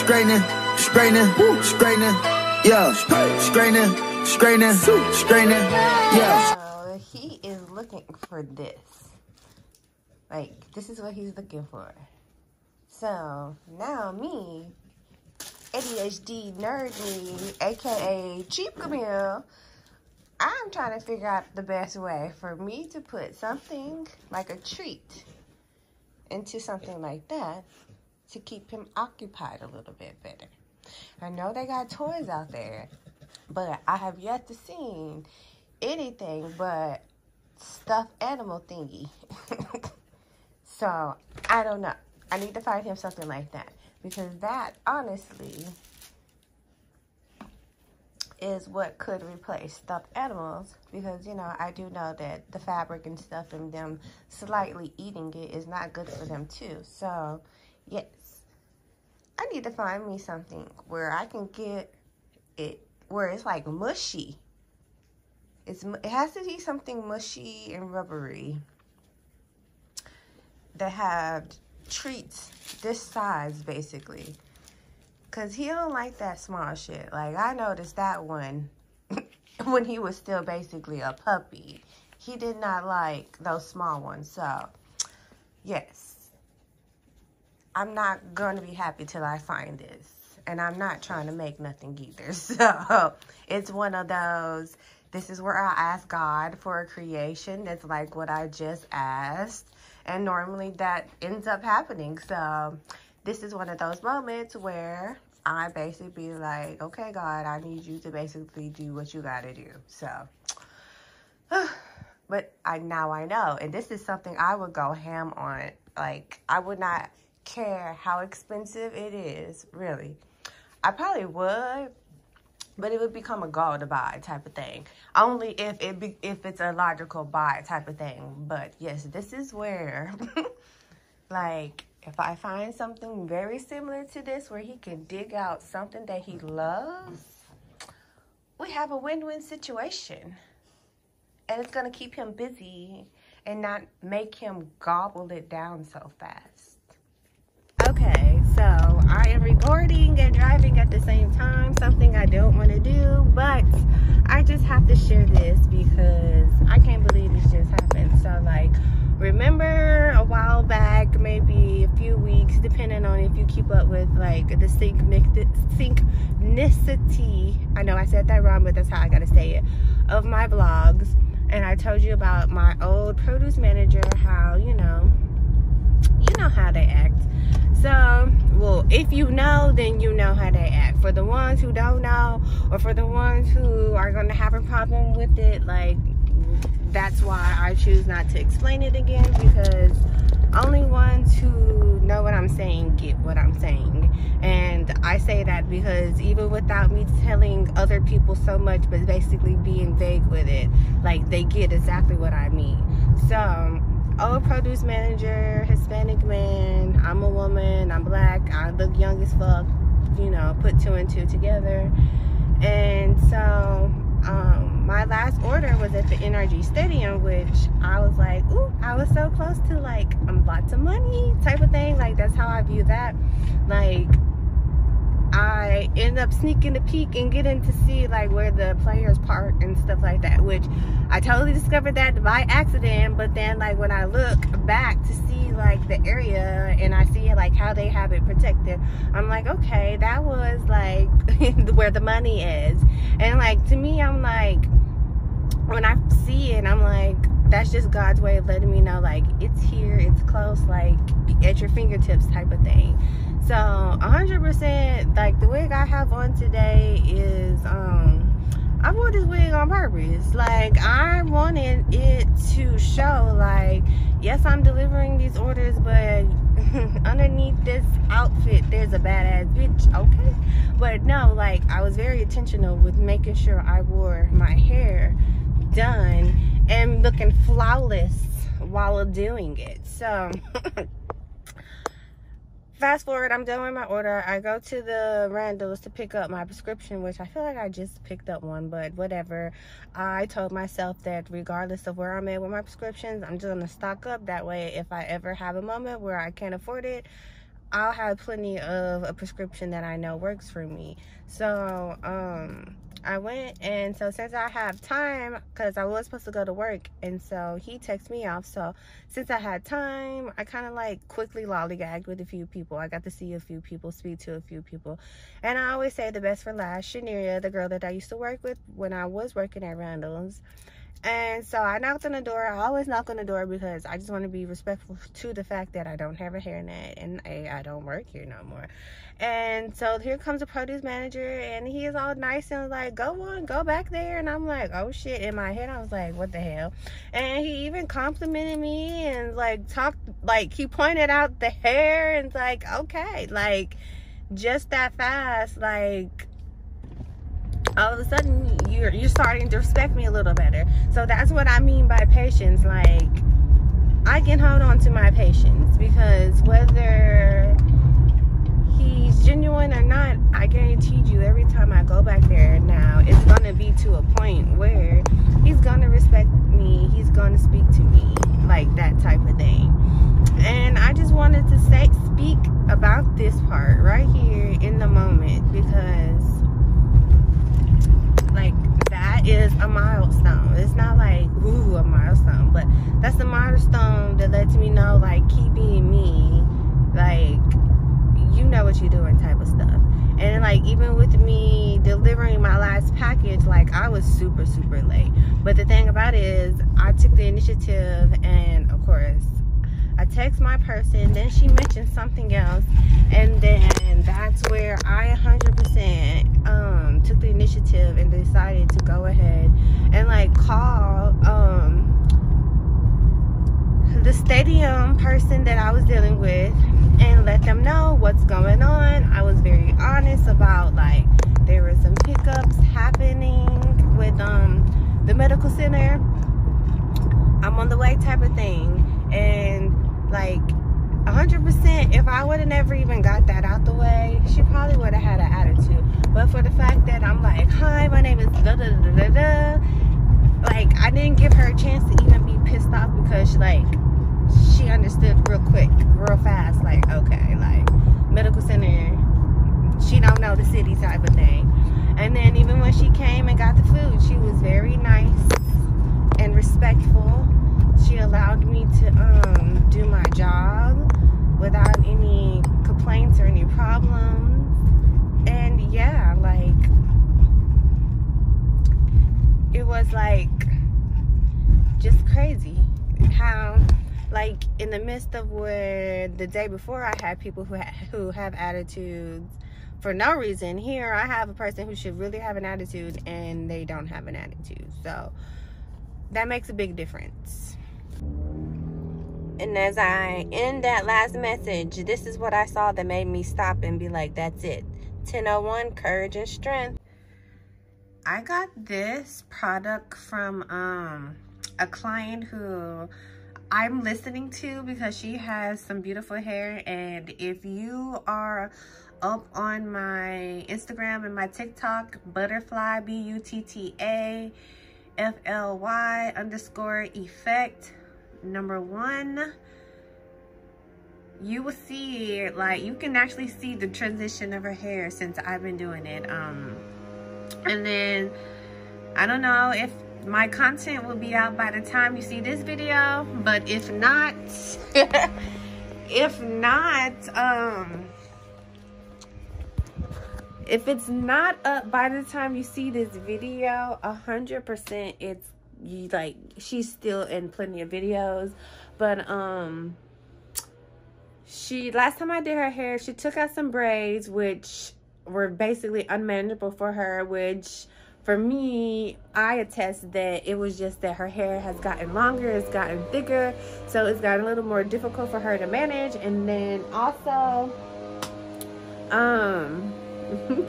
Straightening, yeah, straightening, yeah. So he is looking for this. Like, this is what he's looking for. So now me, ADHD nerd me, aka Cheap Kamil, I'm trying to figure out the best way for me to put something like a treat into something like that to keep him occupied a little bit better. I know they got toys out there, but I have yet to see anything but stuffed animal thingy. So I don't know. I need to find him something like that, because that honestly is what could replace stuffed animals, because, you know, I do know that the fabric and stuff and them slightly eating it is not good for them too. So, yes, I need to find me something where I can get it, where it's like mushy. It has to be something mushy and rubbery that have treats this size, basically. Because he don't like that small shit. Like, I noticed that one when he was still basically a puppy. He did not like those small ones. So, yes. I'm not going to be happy till I find this. And I'm not trying to make nothing either. So, it's one of those, this is where I ask God for a creation. That's like what I just asked. And normally that ends up happening. So, this is one of those moments where I basically be like, okay, God, I need you to basically do what you got to do. So, but now I know. And this is something I would go ham on. Like, I would not care how expensive it is, really. I probably would, but it would become a goal to buy type of thing. Only if it's a logical buy type of thing. But, yes, this is where, like, if I find something very similar to this where he can dig out something that he loves, we have a win-win situation. And it's going to keep him busy and not make him gobble it down so fast. Okay, so I am recording and driving at the same time, something I don't want to do, but I just have to share this because I can't believe this just happened. So, like, remember a while back, maybe a few weeks, depending on if you keep up with, like, the synchronicity, I know I said that wrong, but that's how I gotta say it, of my vlogs. And I told you about my old produce manager, how, you know how they act. So, well, if you know, then you know how they act. For the ones who don't know, or for the ones who are going to have a problem with it, like, that's why I choose not to explain it again, because only ones who know what I'm saying get what I'm saying. And I say that because even without me telling other people so much, but basically being vague with it, like, they get exactly what I mean. So, old produce manager, Hispanic man, I'm a woman, I'm black, I look young as fuck, you know, put two and two together. And so, my last order was at the NRG Stadium, which I was like, ooh, I was so close to, like, lots of money type of thing. Like, that's how I view that. Like, I end up sneaking a peek and getting to see, like, where the players park and stuff like that, which I totally discovered that by accident. But then, like, when I look back to see, like, the area and I see, like, how they have it protected, I'm like, okay, that was, like, where the money is. And, like, to me, I'm like, when I see it, I'm like, that's just God's way of letting me know, like, it's here, it's close, like, at your fingertips type of thing. So 100%, like, the wig I have on today is I wore this wig on purpose. Like, I wanted it to show, like, yes, I'm delivering these orders, but underneath this outfit there's a badass bitch, okay? But no, like, I was very intentional with making sure I wore my hair done and looking flawless while doing it. So fast forward, I'm done with my order. I go to the Randall's to pick up my prescription, which I feel like I just picked up one, but whatever. I told myself that regardless of where I'm at with my prescriptions, I'm just gonna stock up. That way, if I ever have a moment where I can't afford it, I'll have plenty of a prescription that I know works for me. So I went, and so since I have time, because I was supposed to go to work, and so he texted me off. So since I had time, I kind of like quickly lollygagged with a few people. I got to see a few people, speak to a few people. And I always say the best for last. Shaneria, the girl that I used to work with when I was working at Randall's. And so I knocked on the door. I always knock on the door because I just want to be respectful to the fact that I don't have a hairnet and I don't work here no more. And so here comes the produce manager, and he is all nice and like, go on, go back there. And I'm like, oh shit. In my head, I was like, what the hell? And he even complimented me and like talked, like he pointed out the hair and like, okay, like just that fast, like all of a sudden you're starting to respect me a little better. So that's what I mean by patience. Like, I can hold on to my patience, because whether he's genuine or not, I guarantee you every time I go back there now, it's gonna be to a point where he's gonna respect me, he's gonna speak to me, like that type of thing. And I just wanted to speak about this part right here in the moment, because like that is a milestone. It's not like, ooh, a milestone, but that's a milestone that lets me know, like, keep being me, like, you know what you're doing type of stuff. And like, even with me delivering my last package, like, I was super late. But the thing about it is, I took the initiative, and of course I text my person, then she mentioned something else, and then that's where I 100% took the initiative and decided to go ahead and like call the stadium person that I was dealing with and let them know what's going on. I was very honest about, like, there were some hiccups happening with the medical center. I'm on the way type of thing. And like 100%, if I would have never even got that out the way, she probably would have had an attitude. But for the fact that I'm like, hi, my name is da da da da da, like, I didn't give her a chance to even be pissed off, because she understood real quick, real fast, like, okay, like, medical center, she don't know the city type of thing. And then even when she came and got the food, she was very nice and respectful. She allowed me to do my job without any complaints or any problems. And yeah, like, it was like just crazy how, like, in the midst of where the day before I had people who have attitudes for no reason, here I have a person who should really have an attitude and they don't have an attitude. So that makes a big difference. And as I end that last message, this is what I saw that made me stop and be like, that's it. 1001, courage and strength. I got this product from a client who I'm listening to because she has some beautiful hair. And if you are up on my Instagram and my TikTok, Buttafly, BUTTAFLY_effect #1, you will see, like, you can actually see the transition of her hair since I've been doing it. And then I don't know if my content will be out by the time you see this video, but if not if it's not up by the time you see this video, 100% it's like she's still in plenty of videos. But last time I did her hair, she took out some braids which were basically unmanageable for her, which for me, I attest that it was just that her hair has gotten longer, it's gotten thicker, so it's gotten a little more difficult for her to manage. And then also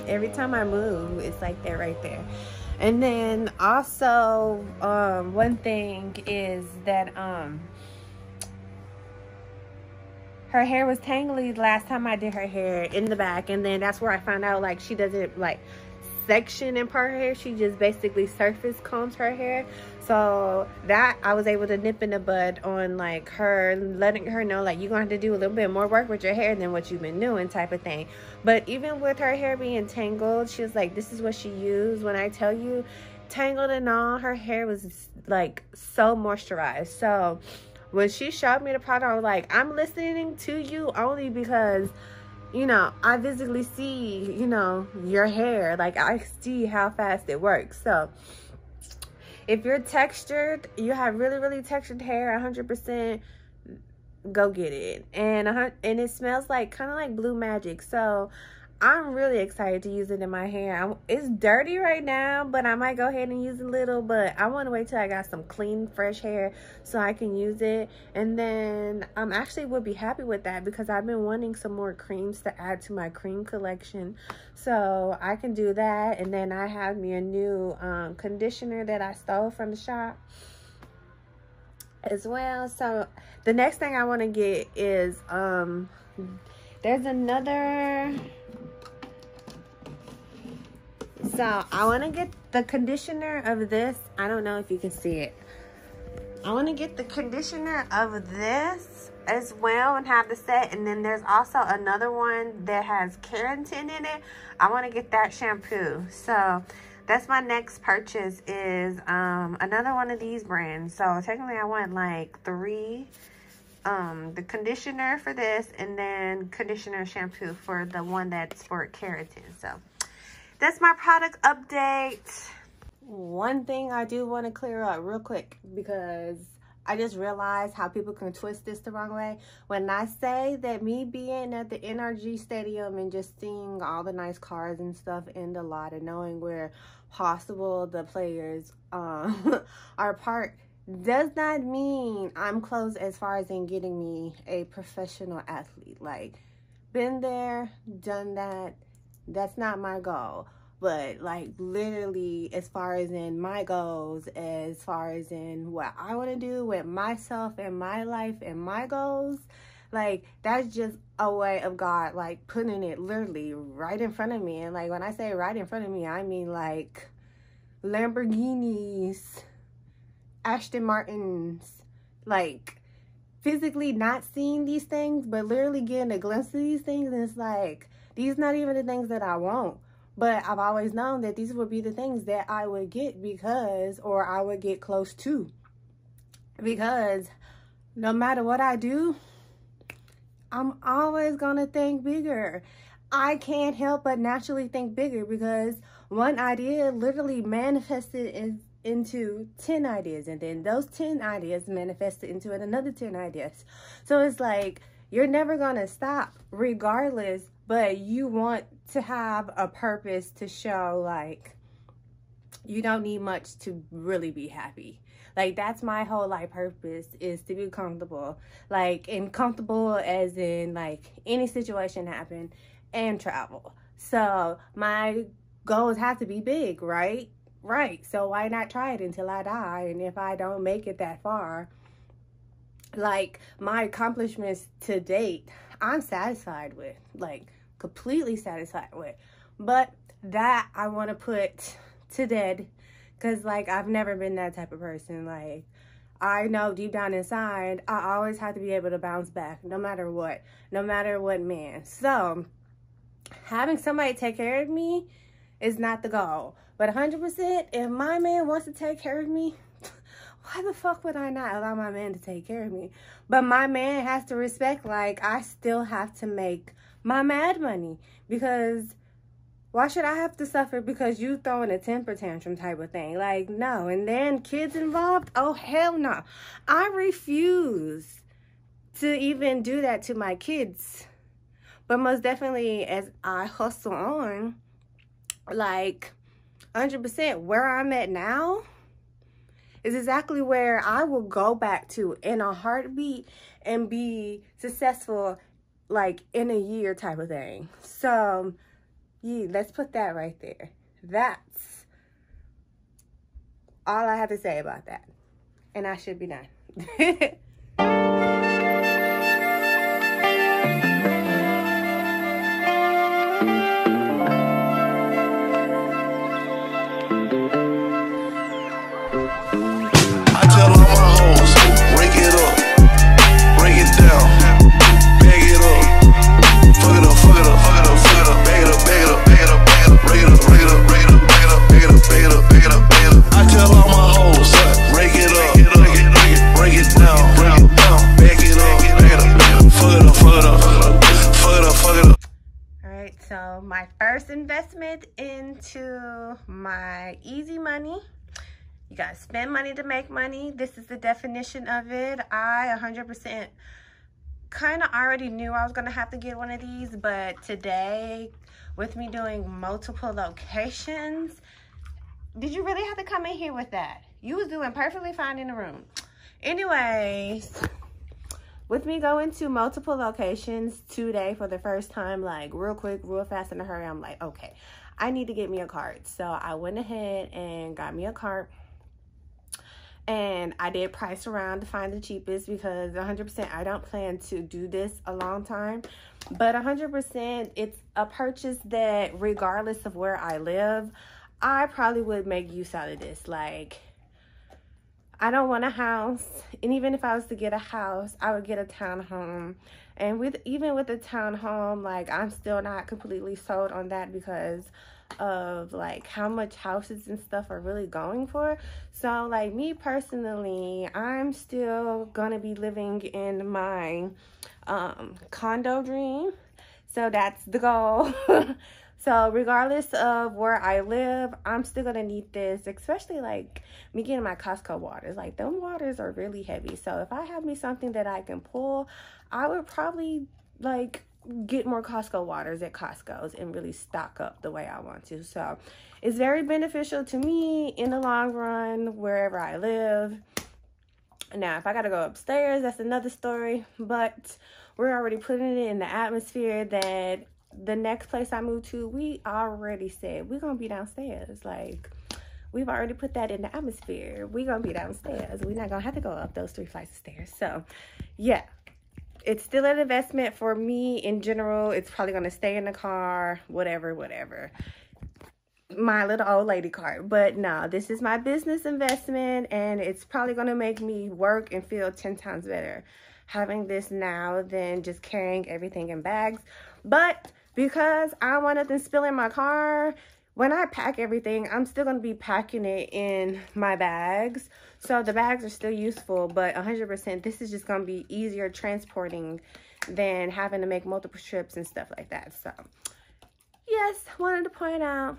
every time I move, it's like that right there. And then also one thing is that her hair was tangly last time I did her hair in the back, and then that's where I found out, like, she doesn't like section and part her hair. She just basically surface combs her hair. So that I was able to nip in the bud on like her, letting her know like you're going to have to do a little bit more work with your hair than what you've been doing type of thing. But even with her hair being tangled, she was like, this is what she used. When I tell you, tangled and all, her hair was like so moisturized. So when she showed me the product, I was like, I'm listening to you only because, you know, I visibly see, you know, your hair. Like, I see how fast it works. So if you're textured, you have really, really textured hair, 100%, go get it. And it smells like kind of like blue magic. So I'm really excited to use it in my hair. It's dirty right now, but I might go ahead and use a little. But I want to wait till I got some clean, fresh hair so I can use it. And then actually would be happy with that because I've been wanting some more creams to add to my cream collection. So I can do that. And then I have me a new conditioner that I stole from the shop as well. So the next thing I want to get is there's another. So I want to get the conditioner of this. I don't know if you can see it. I want to get the conditioner of this as well and have the set. And then there's also another one that has keratin in it. I want to get that shampoo. So that's my next purchase is another one of these brands. So technically I want like 3. The conditioner for this and then conditioner shampoo for the one that's for keratin. So that's my product update. One thing I do want to clear up real quick because I just realized how people can twist this the wrong way. When I say that me being at the NRG Stadium and just seeing all the nice cars and stuff in the lot and knowing where possible the players are parked, does not mean I'm close as far as in getting me a professional athlete. Like, been there, done that. That's not my goal. But like literally as far as in my goals, as far as in what I want to do with myself and my life and my goals, like that's just a way of God like putting it literally right in front of me. And like when I say right in front of me, I mean like Lamborghinis, Aston Martins, like physically not seeing these things, but literally getting a glimpse of these things. And it's like, these not even the things that I want. But I've always known that these would be the things that I would get because, or I would get close to. Because no matter what I do, I'm always going to think bigger. I can't help but naturally think bigger because one idea literally manifested into 10 ideas. And then those 10 ideas manifested into another 10 ideas. So it's like, you're never going to stop regardless, but you want to have a purpose to show like you don't need much to really be happy. Like that's my whole life purpose, is to be comfortable. Like, and comfortable as in like any situation happen and travel. So my goals have to be big, right? Right. So why not try it until I die? And if I don't make it that far, like my accomplishments to date, I'm satisfied with, like completely satisfied with. But that I want to put to dead because like I've never been that type of person. Like I know deep down inside, I always have to be able to bounce back no matter what man. So having somebody take care of me is not the goal. But 100%, if my man wants to take care of me, why the fuck would I not allow my man to take care of me? But my man has to respect, like, I still have to make my mad money. Because why should I have to suffer because you throwing a temper tantrum type of thing? Like, no. And then kids involved? Oh, hell no. I refuse to even do that to my kids. But most definitely, as I hustle on, like, 100% where I'm at now is exactly where I will go back to in a heartbeat and be successful like in a year type of thing. So yeah, let's put that right there. That's all I have to say about that. And I should be done. So my first investment into my easy money. You gotta spend money to make money. This is the definition of it. I 100% kind of already knew I was gonna have to get one of these, but today, with me doing multiple locations, did you really have to come in here with that? You was doing perfectly fine in the room. Anyways, with me going to multiple locations today for the first time, like real quick, real fast, in a hurry, I'm like, okay, I need to get me a cart. So I went ahead and got me a cart. And I did price around to find the cheapest, because 100% I don't plan to do this a long time. But 100% it's a purchase that, regardless of where I live, I probably would make use out of this. Like, I don't want a house. And even if I was to get a house, I would get a townhome. And even with a townhome, like, I'm still not completely sold on that because of like how much houses and stuff are really going for. So like me personally, I'm still gonna be living in my condo dream. So that's the goal. So regardless of where I live, I'm still gonna need this, especially like me getting my Costco waters. Like, them waters are really heavy. So if I have me something that I can pull, I would probably like get more Costco waters at Costco's and really stock up the way I want to. So it's very beneficial to me in the long run, wherever I live. Now, if I gotta go upstairs, that's another story, but we're already putting it in the atmosphere that the next place I move to, we already said we're gonna be downstairs. Like, we've already put that in the atmosphere. We're gonna be downstairs. We're not gonna have to go up those 3 flights of stairs. So yeah, it's still an investment for me in general. It's probably going to stay in the car, whatever. My little old lady cart. But no, this is my business investment, and it's probably going to make me work and feel 10 times better having this now than just carrying everything in bags. But because I want nothing spill in my car, when I pack everything, I'm still going to be packing it in my bags. So the bags are still useful, but 100%, this is just going to be easier transporting than having to make multiple trips and stuff like that. So, yes, wanted to point out,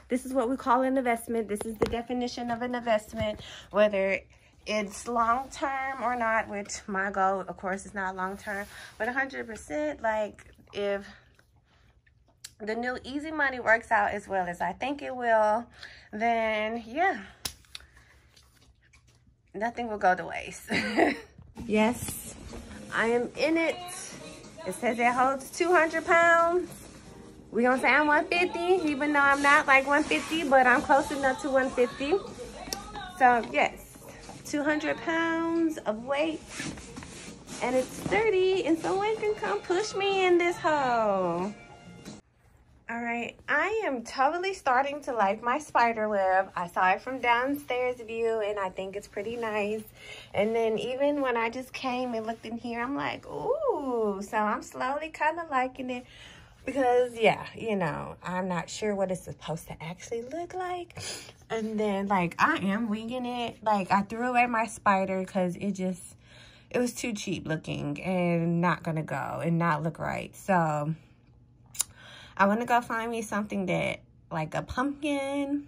this is what we call an investment. This is the definition of an investment, whether it's long-term or not, which my goal, of course, is not long-term. But 100%, like, if the new easy money works out as well as I think it will, then yeah, nothing will go to waste. Yes, I am in it. It says it holds 200 pounds. We're gonna say I'm 150, even though I'm not like 150, but I'm close enough to 150. So yes, 200 pounds of weight, and it's sturdy, and someone can come push me in this hole. All right, I am totally starting to like my spider web. I saw it from downstairs view, and I think it's pretty nice. And then even when I just came and looked in here, I'm like, ooh. So I'm slowly kind of liking it because, yeah, you know, I'm not sure what it's supposed to actually look like. And then, like, I am winging it. Like, I threw away my spider because it was too cheap looking and not going to go and not look right. So I want to go find me something that, like a pumpkin,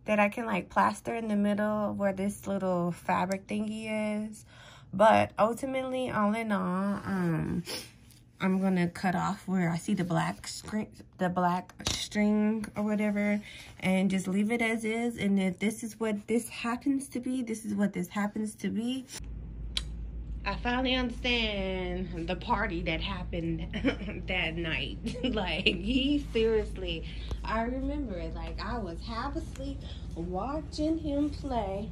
that I can like plaster in the middle where this little fabric thingy is. But ultimately, all in all, I'm going to cut off where I see the black string or whatever, and just leave it as is. And if this is what this happens to be, this is what this happens to be. I finally understand the party that happened that night. Like, he seriously, I remember it. Like, I was half asleep watching him play,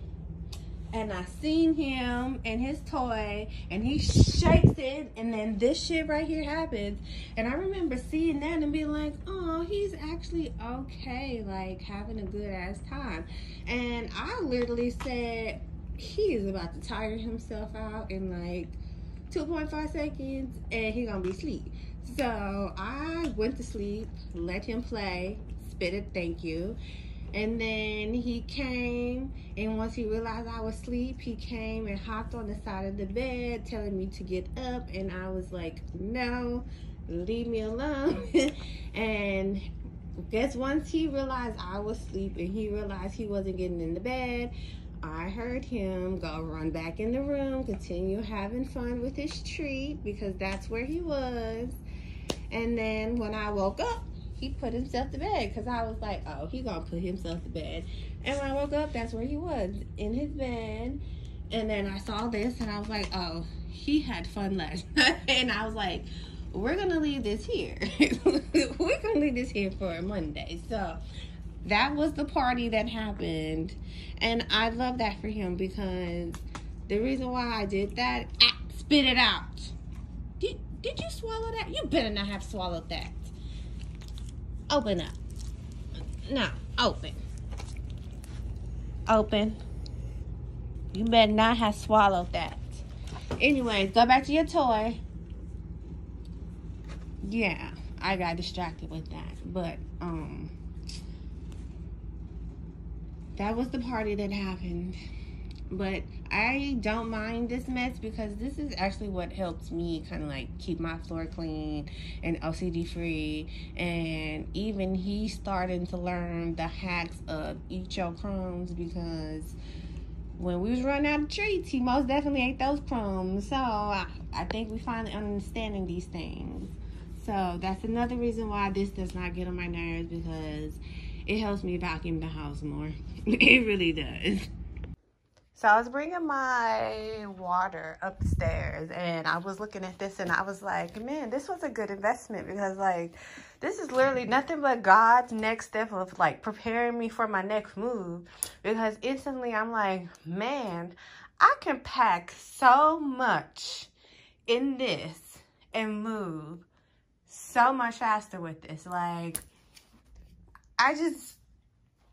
and I seen him and his toy, and he shakes it, and then this shit right here happens. And I remember seeing that and being like, oh, he's actually okay, like having a good ass time. And I literally said, he is about to tire himself out in like 2.5 seconds, and he gonna be asleep. So I went to sleep, let him play, spit it, thank you. And then he came, and once he realized I was asleep, he came and hopped on the side of the bed telling me to get up, and I was like, no, leave me alone. And guess once he realized I was asleep and he realized he wasn't getting in the bed, I heard him go run back in the room, continue having fun with his treat because that's where he was. And then when I woke up, he put himself to bed because I was like, oh, he gonna put himself to bed. And when I woke up, that's where he was, in his bed. And then I saw this and I was like, oh, he had fun last night. And I was like, we're gonna leave this here. We're gonna leave this here for Monday. So that was the party that happened. And I love that for him because the reason why I did that, spit it out. Did you swallow that? You better not have swallowed that. Open up. No, open. Open. You better not have swallowed that. Anyways, go back to your toy. Yeah, I got distracted with that. But, that was the party that happened. But I don't mind this mess because this is actually what helps me kind of like keep my floor clean and OCD free. And even he's starting to learn the hacks of eat your crumbs because when we was running out of treats, he most definitely ate those crumbs. So I think we finally understanding these things. So that's another reason why this does not get on my nerves because it helps me vacuum the house more. It really does. So I was bringing my water up the stairs and I was looking at this and I was like, man, this was a good investment because like, this is literally nothing but God's next step of like preparing me for my next move because instantly I'm like, man, I can pack so much in this and move so much faster with this. Like, I just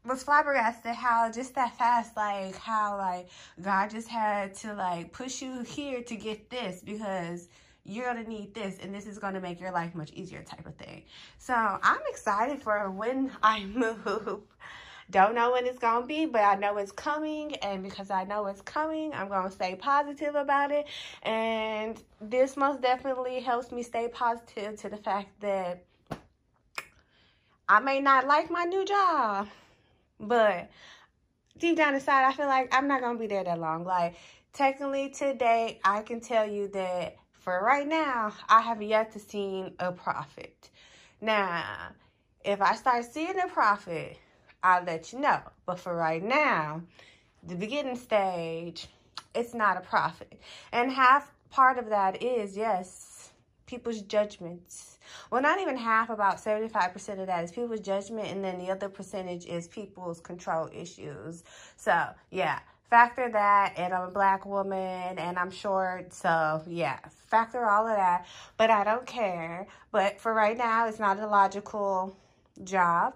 was flabbergasted how just that fast, like how like God just had to like push you here to get this because you're gonna need this and this is gonna make your life much easier type of thing. So I'm excited for when I move. Don't know when it's gonna be, but I know it's coming, and because I know it's coming, I'm gonna stay positive about it. And this most definitely helps me stay positive to the fact that I may not like my new job, but deep down inside, I feel like I'm not going to be there that long. Like, technically today, I can tell you that for right now, I have yet to see a profit. Now, if I start seeing a profit, I'll let you know. But for right now, the beginning stage, it's not a profit. And half part of that is, yes, people's judgments. Well, not even half, about 75% of that is people's judgment, and then the other percentage is people's control issues. So, yeah, factor that, and I'm a black woman, and I'm short, so, yeah, factor all of that, but I don't care. But for right now, it's not a logical job,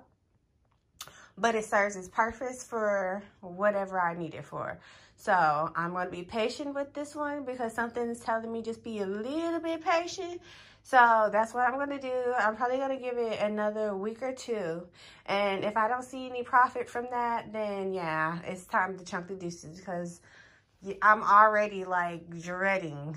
but it serves its purpose for whatever I need it for. So, I'm going to be patient with this one because something is telling me just be a little bit patient. So that's what I'm going to do. I'm probably going to give it another week or two. And if I don't see any profit from that, then yeah, it's time to chunk the deuces because I'm already like dreading,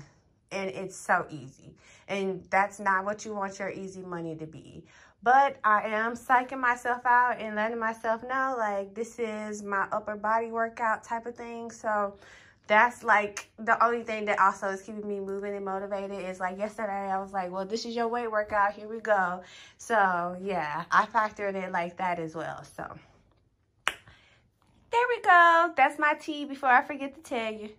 and it's so easy. And that's not what you want your easy money to be. But I am psyching myself out and letting myself know like this is my upper body workout type of thing. So that's like the only thing that also is keeping me moving and motivated is like yesterday I was like, well, this is your weight workout. Here we go. So yeah, I factored in like that as well. So there we go. That's my tea before I forget to tell you.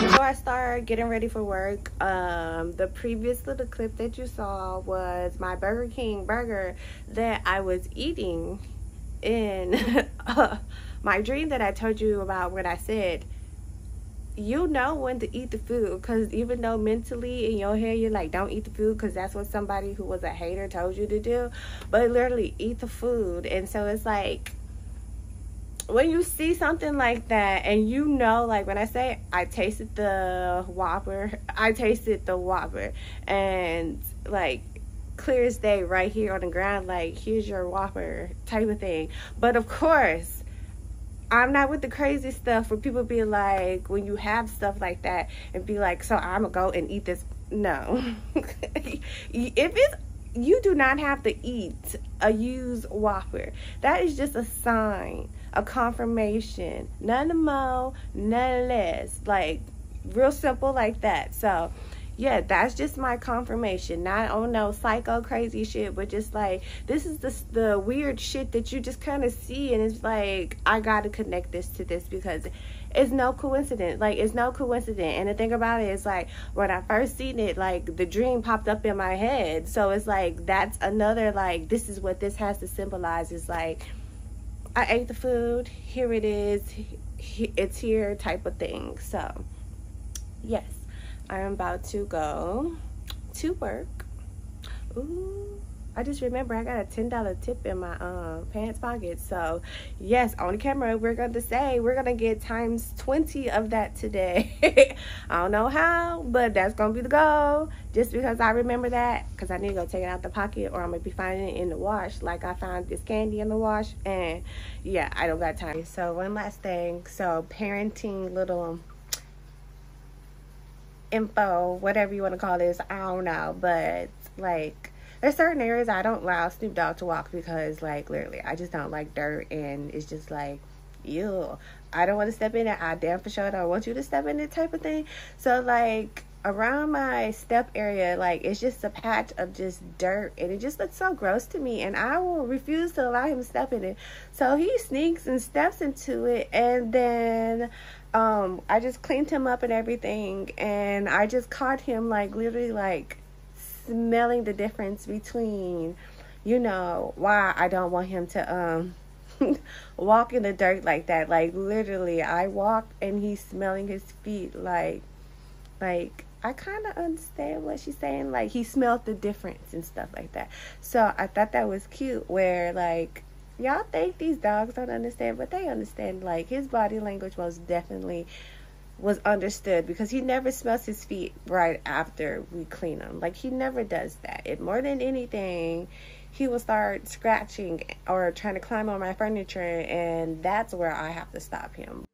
So I started getting ready for work. The previous little clip that you saw was my Burger King burger that I was eating in my dream that I told you about when I said, you know when to eat the food, because even though mentally in your head you're like, don't eat the food because that's what somebody who was a hater told you to do, but literally eat the food. And so it's like, when you see something like that, and you know, like when I say I tasted the Whopper, and like clear as day right here on the ground, like, here's your Whopper type of thing. But of course, I'm not with the crazy stuff where people be like, when you have stuff like that and be like, so I'm gonna go and eat this. No. You do not have to eat a used Whopper. That is just a sign, a confirmation. None more, none less. Like, real simple like that. So, yeah, that's just my confirmation. Not on no psycho crazy shit, but just like, this is the weird shit that you just kind of see, and it's like, I gotta connect this to this because it's no coincidence. Like, it's no coincidence. And the thing about it is, like, when I first seen it, like, the dream popped up in my head. So it's like, that's another, like, this is what this has to symbolize. It's like, I ate the food, here it is, it's here type of thing. So, yes, I am about to go to work. Ooh, I just remember I got a $10 tip in my pants pocket. So, yes, on the camera, we're going to get times 20 of that today. I don't know how, but that's going to be the goal. Just because I remember that, because I need to go take it out the pocket, or I'm going to be finding it in the wash. Like, I found this candy in the wash, and yeah, I don't got time. So, one last thing. So, parenting little info, whatever you want to call this, I don't know. But, like, there's certain areas I don't allow Snoop Dogg to walk because, like, literally, I just don't like dirt, and it's just like, ew, I don't want to step in it. I damn for sure don't want you to step in it type of thing. So, like, around my step area, like, it's just a patch of just dirt, and it just looks so gross to me, and I will refuse to allow him to step in it. So he sneaks and steps into it, and then I just cleaned him up and everything, and I just caught him, like, literally, like, smelling the difference between, you know, why I don't want him to walk in the dirt like that. Like, literally, I walked and he's smelling his feet. Like I kind of understand what she's saying. Like, he smelled the difference and stuff like that. So I thought that was cute, where, like, y'all think these dogs don't understand, but they understand. Like, his body language most definitely was understood, because he never smells his feet right after we clean them. Like, he never does that. If more than anything, he will start scratching or trying to climb on my furniture, and that's where I have to stop him.